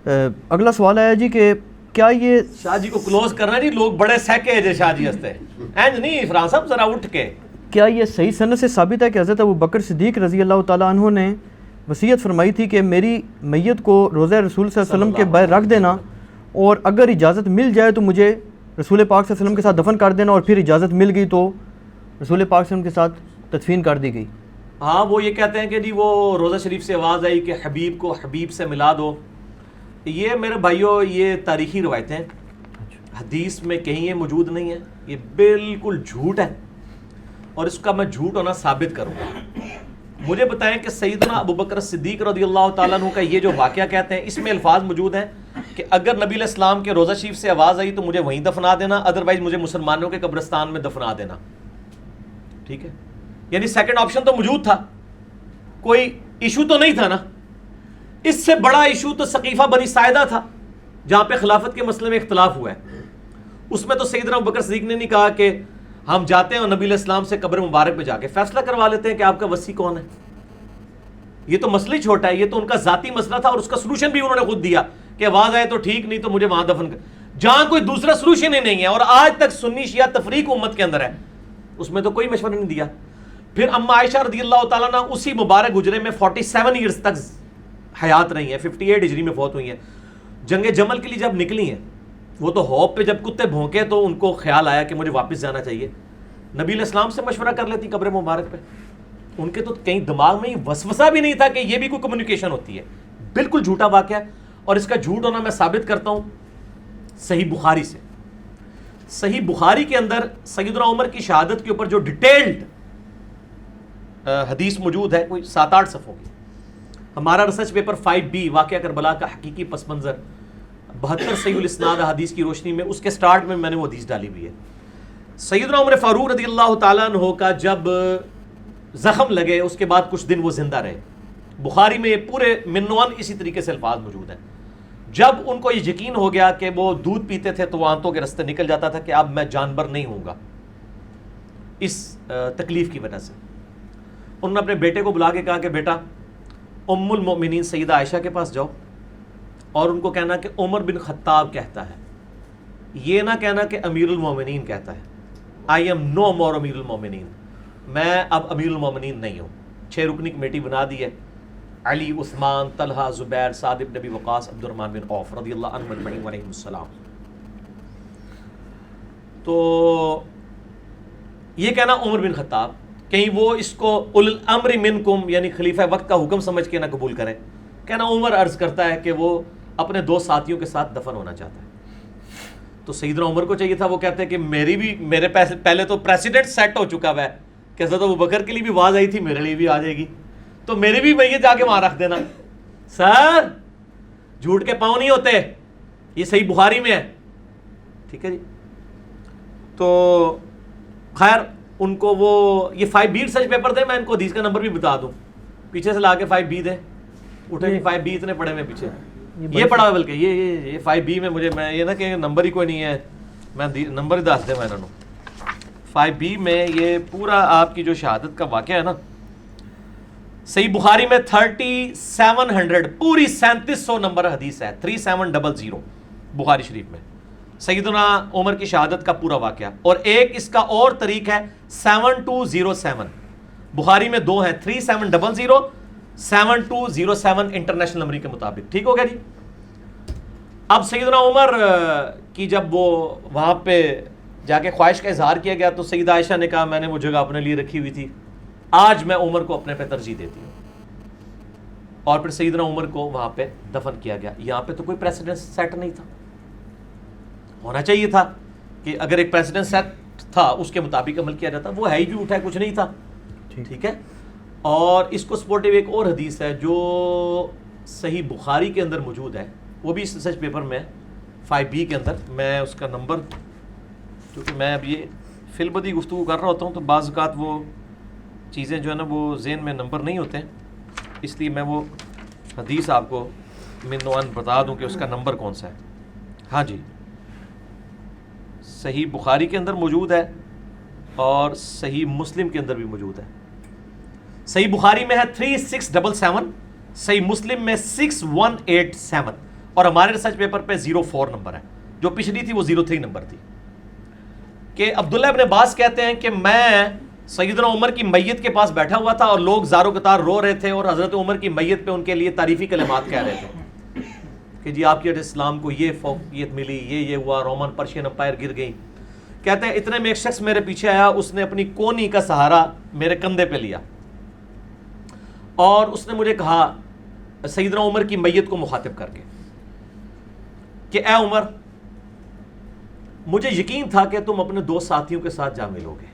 اگلا سوال آیا جی کہ کیا یہ شاہ جی کو کلوز کرنا جی، لوگ بڑے سہکے جی شاہ جی ہستے اینج نہیں فرحان صاحب ذرا اٹھ کے. کیا یہ صحیح سند سے ثابت ہے کہ حضرت ابوبکر صدیق رضی اللہ تعالیٰ عنہ نے وصیت فرمائی تھی کہ میری میت کو روضہ رسول صلی اللہ علیہ وسلم کے باہر رکھ دینا، اور اگر اجازت مل جائے تو مجھے رسول پاک صلی اللہ علیہ وسلم کے ساتھ دفن کر دینا، اور پھر اجازت مل گئی تو رسول پاک صلی اللہ علیہ وسلم کے ساتھ تدفین کر دی گئی؟ ہاں وہ یہ کہتے ہیں کہ جی وہ روزہ شریف سے آواز آئی کہ حبیب کو حبیب سے ملا دو. یہ میرے بھائیوں یہ تاریخی روایتیں ہیں، حدیث میں کہیں یہ موجود نہیں ہے، یہ بالکل جھوٹ ہے، اور اس کا میں جھوٹ ہونا ثابت کروں گا. مجھے بتائیں کہ سیدنا ابوبکر صدیق رضی اللہ تعالیٰ عنہ کا یہ جو واقعہ کہتے ہیں اس میں الفاظ موجود ہیں کہ اگر نبی علیہ السلام کے روزہ شریف سے آواز آئی تو مجھے وہیں دفنا دینا، ادروائز مجھے مسلمانوں کے قبرستان میں دفنا دینا. ٹھیک ہے، یعنی سیکنڈ آپشن تو موجود تھا، کوئی ایشو تو نہیں تھا نا. اس سے بڑا ایشو تو سقیفہ بنی ساعدہ تھا جہاں پہ خلافت کے مسئلے میں اختلاف ہوا ہے. اس میں تو سیدنا ابوبکر صدیق نے نہیں کہا کہ ہم جاتے ہیں اور نبی علیہ السلام سے قبر مبارک پہ جا کے فیصلہ کروا لیتے ہیں کہ آپ کا وصی کون ہے. یہ تو مسئلہ ہی چھوٹا ہے، یہ تو ان کا ذاتی مسئلہ تھا، اور اس کا سلوشن بھی انہوں نے خود دیا کہ آواز آئے تو ٹھیک، نہیں تو مجھے وہاں دفن کر. جہاں کوئی دوسرا سلوشن ہی نہیں ہے، اور آج تک سنی شیعہ تفریق امت کے اندر ہے، اس میں تو کوئی مشورہ نہیں دیا. پھر اما عائشہ رضی اللہ تعالیٰ عنہ اسی مبارک گجرے میں 47 ایئرز تک حیات رہی ہیں، 58 ہجری میں فوت ہوئی ہیں. جنگ جمل کے لیے جب نکلی ہیں، وہ تو ہوپ پہ جب کتے بھونکے تو ان کو خیال آیا کہ مجھے واپس جانا چاہیے. نبی علیہ السلام سے مشورہ کر لیتی قبر مبارک پہ. ان کے تو کہیں دماغ میں وسوسہ بھی نہیں تھا کہ یہ بھی کوئی کمیونیکیشن ہوتی ہے. بالکل جھوٹا واقعہ ہے، اور اس کا جھوٹ ہونا میں ثابت کرتا ہوں صحیح بخاری سے. صحیح بخاری کے اندر سیدنا عمر کی شہادت کے اوپر جو ڈیٹیلڈ حدیث موجود ہے، کوئی 7-8 صفحوں کی. ہمارا ریسرچ پیپر 5B واقعہ کربلا کا حقیقی پس منظر 72 صحیح الاسناد حدیث کی روشنی میں، اس کے سٹارٹ میں نے وہ حدیث ڈالی ہوئی ہے. سیدنا عمر فاروق رضی اللہ تعالیٰ عنہ کا جب زخم لگے اس کے بعد کچھ دن وہ زندہ رہے. بخاری میں پورے منوان اسی طریقے سے الفاظ موجود ہیں. جب ان کو یہ یقین ہو گیا کہ وہ دودھ پیتے تھے تو وہ آنتوں کے رستے نکل جاتا تھا کہ اب میں جانور نہیں ہوں گا اس تکلیف کی وجہ سے، انہوں نے اپنے بیٹے کو بلا کے کہا کہ بیٹا ام المؤمنین سیدہ عائشہ کے پاس جاؤ اور ان کو کہنا کہ عمر بن خطاب کہتا ہے، یہ نہ کہنا کہ امیر المومنین کہتا ہے. آئی ایم نو مور امیر المومنین، میں اب امیر المومنین نہیں ہوں. 6 رکنی کمیٹی بنا دی ہے، علی، عثمان، طلحہ، زبیر، سعد بن ابی وقاص، عبد الرحمن بن عوف رضی اللہ عنہ اجمعین علیہم السلام. تو یہ کہنا عمر بن خطاب، کہیں وہ اس کو اول الامر منکم یعنی خلیفہ وقت کا حکم سمجھ کے نہ قبول کریں. کہنا عمر عرض کرتا ہے کہ وہ اپنے 2 ساتھیوں کے ساتھ دفن ہونا چاہتا ہے. تو سیدنا عمر کو چاہیے تھا وہ کہتے ہیں کہ میرے پہلے تو پریسیڈنٹ سیٹ ہو چکا ہوا ہے کہ حضرت ابوبکر کے لیے بھی آواز آئی تھی، میرے لیے بھی آ جائے گی، تو میری بھی میت جا کے وہاں رکھ دینا. سر جھوٹ کے پاؤں نہیں ہوتے، یہ صحیح بخاری میں ہے. ٹھیک ہے جی. تو خیر ان کو وہ یہ 5B ریسرچ پیپر دے، میں ان کو حدیث کا نمبر بھی بتا دوں، پیچھے سے لا کے 5B دے. اٹھے 5B اتنے پڑے ہوئے پیچھے، یہ پڑا ہوا بلکہ یہ 5B میں میں یہ نہ کہ نمبر ہی کوئی نہیں ہے، میں نمبر ہی دس دے میں انہوں. 5B میں یہ پورا آپ کی جو شہادت کا واقعہ ہے نا، صحیح بخاری میں 3700 پوری 3700 نمبر حدیث ہے، 3700 بخاری شریف میں سیدنا عمر کی شہادت کا پورا واقعہ. اور ایک اس کا اور طریق ہے 7207، بخاری میں 2 ہیں، 3700 7207 انٹرنیشنل نمبر کے مطابق. ٹھیک ہو گیا جی. اب سیدنا عمر کی جب وہ وہاں پہ جا کے خواہش کا اظہار کیا گیا تو سیدہ عائشہ نے کہا میں نے وہ جگہ اپنے لیے رکھی ہوئی تھی، آج میں عمر کو اپنے پہ ترجیح دیتی ہوں. اور پھر سیدنا عمر کو وہاں پہ دفن کیا گیا. یہاں پہ تو کوئی پریسیڈنٹ سیٹ نہیں تھا، ہونا چاہیے تھا کہ اگر ایک پریسیڈنٹ سیٹ تھا اس کے مطابق عمل کیا جاتا. وہ ہے ہی جھوٹ ہے، کچھ نہیں تھا. ٹھیک ہے. اور اس کو سپورٹیو ایک اور حدیث ہے جو صحیح بخاری کے اندر موجود ہے، وہ بھی اس ریسرچ پیپر میں 5B کے اندر. میں اس کا نمبر، کیونکہ میں اب یہ فی البدی گفتگو کر رہا ہوتا ہوں تو بعض اوقات وہ چیزیں جو ہے نا وہ ذہن میں نمبر نہیں ہوتے ہیں، اس لیے میں وہ حدیث آپ کو منوان بتا دوں کہ اس کا نمبر کون سا ہے. ہاں جی، صحیح بخاری کے اندر موجود ہے اور صحیح مسلم کے اندر بھی موجود ہے. صحیح بخاری میں ہے 3677، صحیح مسلم میں 6187، اور ہمارے ریسرچ پیپر پہ 04 نمبر ہے، جو پچھلی تھی وہ 03 نمبر تھی، کہ عبداللہ ابن عباس کہتے ہیں کہ میں سیدنا عمر کی میت کے پاس بیٹھا ہوا تھا اور لوگ زارو قطار رو رہے تھے اور حضرت عمر کی میت پہ ان کے لیے تعریفی کلمات کہہ رہے تھے کہ جی آپ کے اسلام کو یہ فوقیت ملی، یہ ہوا، رومن پرشین امپائر گر گئی. کہتے ہیں اتنے میں ایک شخص میرے پیچھے آیا، اس نے اپنی کونی کا سہارا میرے کندھے پہ لیا اور اس نے مجھے کہا سیدنا عمر کی میت کو مخاطب کر کے کہ اے عمر، مجھے یقین تھا کہ تم اپنے دو ساتھیوں کے ساتھ جا ملو گے،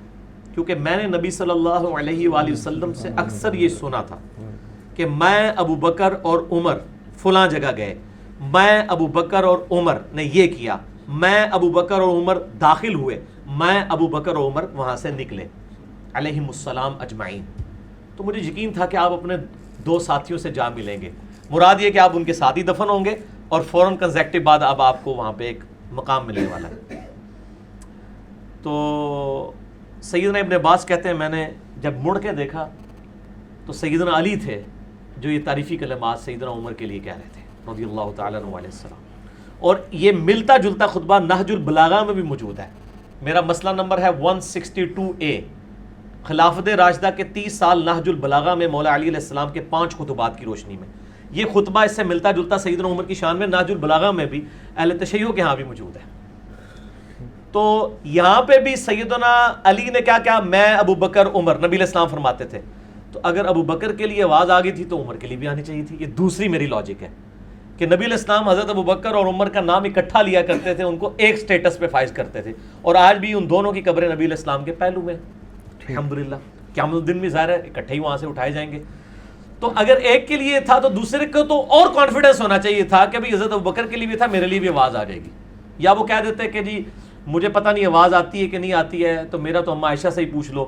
کیونکہ میں نے نبی صلی اللہ علیہ وآلہ وسلم سے اکثر یہ سنا تھا کہ میں ابو بکر اور عمر فلاں جگہ گئے، میں ابو بکر اور عمر نے یہ کیا، میں ابو بکر اور عمر داخل ہوئے، میں ابو بکر اور عمر وہاں سے نکلے علیہم السلام اجمعین. تو مجھے یقین تھا کہ آپ اپنے دو ساتھیوں سے جا ملیں گے، مراد یہ کہ آپ ان کے ساتھ ہی دفن ہوں گے اور فوراً کنزیکٹو بعد اب آپ کو وہاں پہ ایک مقام ملنے والا ہے. تو سیدنا ابن عباس کہتے ہیں میں نے جب مڑ کے دیکھا تو سیدنا علی تھے جو یہ تعریفی کلمات سیدنا عمر کے لیے کہہ رہے تھے رضی اللہ تعالیٰ عنہ علیہ السلام. اور یہ ملتا جلتا خطبہ نہج البلاغہ میں بھی موجود ہے. میرا مسئلہ نمبر ہے 162A، خلافت راشدہ کے 30 سال نہج البلاغہ میں مولا علی علیہ السلام کے 5 خطبات کی روشنی میں یہ خطبہ اس سے ملتا جلتا سیدنا عمر کی شان میں نہج البلاغہ میں بھی اہل تشیع کے ہاں بھی موجود ہے. تو یہاں پہ بھی سیدنا علی نے کیا کیا، میں ابو بکر عمر، نبی علیہ السلام فرماتے تھے. تو اگر ابو بکر کے لیے آواز آ گئی تھی تو عمر کے لیے بھی آنی چاہیے تھی. یہ دوسری میری لاجک ہے کہ نبی علیہ السلام حضرت ابو بکر اور عمر کا نام اکٹھا لیا کرتے تھے، ان کو ایک سٹیٹس پہ فائز کرتے تھے، اور آج بھی ان دونوں کی قبریں نبی علیہ السلام کے پہلو میں الحمدللہ. قیامت الدین بھی ظاہر ہے اکٹھے ہی وہاں سے اٹھائے جائیں گے. تو اگر ایک کے لیے تھا تو دوسرے کو تو اور کانفیڈنس ہونا چاہیے تھا کہ بھائی حضرت ابو بکر کے لیے بھی تھا، میرے لیے بھی آواز آ جائے گی. یا وہ کہہ دیتے کہ جی مجھے پتہ نہیں آواز آتی ہے کہ نہیں آتی ہے، تو میرا تو اما عائشہ سے ہی پوچھ لو.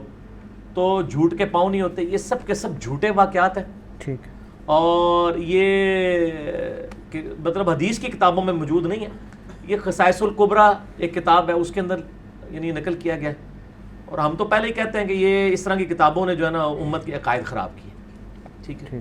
تو جھوٹ کے پاؤں نہیں ہوتے. یہ سب کے سب جھوٹے واقعات ہیں. ٹھیک. اور یہ مطلب حدیث کی کتابوں میں موجود نہیں ہے. یہ خصائص الکبریٰ ایک کتاب ہے، اس کے اندر یعنی نقل کیا گیا ہے. اور ہم تو پہلے ہی کہتے ہیں کہ یہ اس طرح کی کتابوں نے جو ہے نا امت کے عقائد خراب کیے. ٹھیک ہے.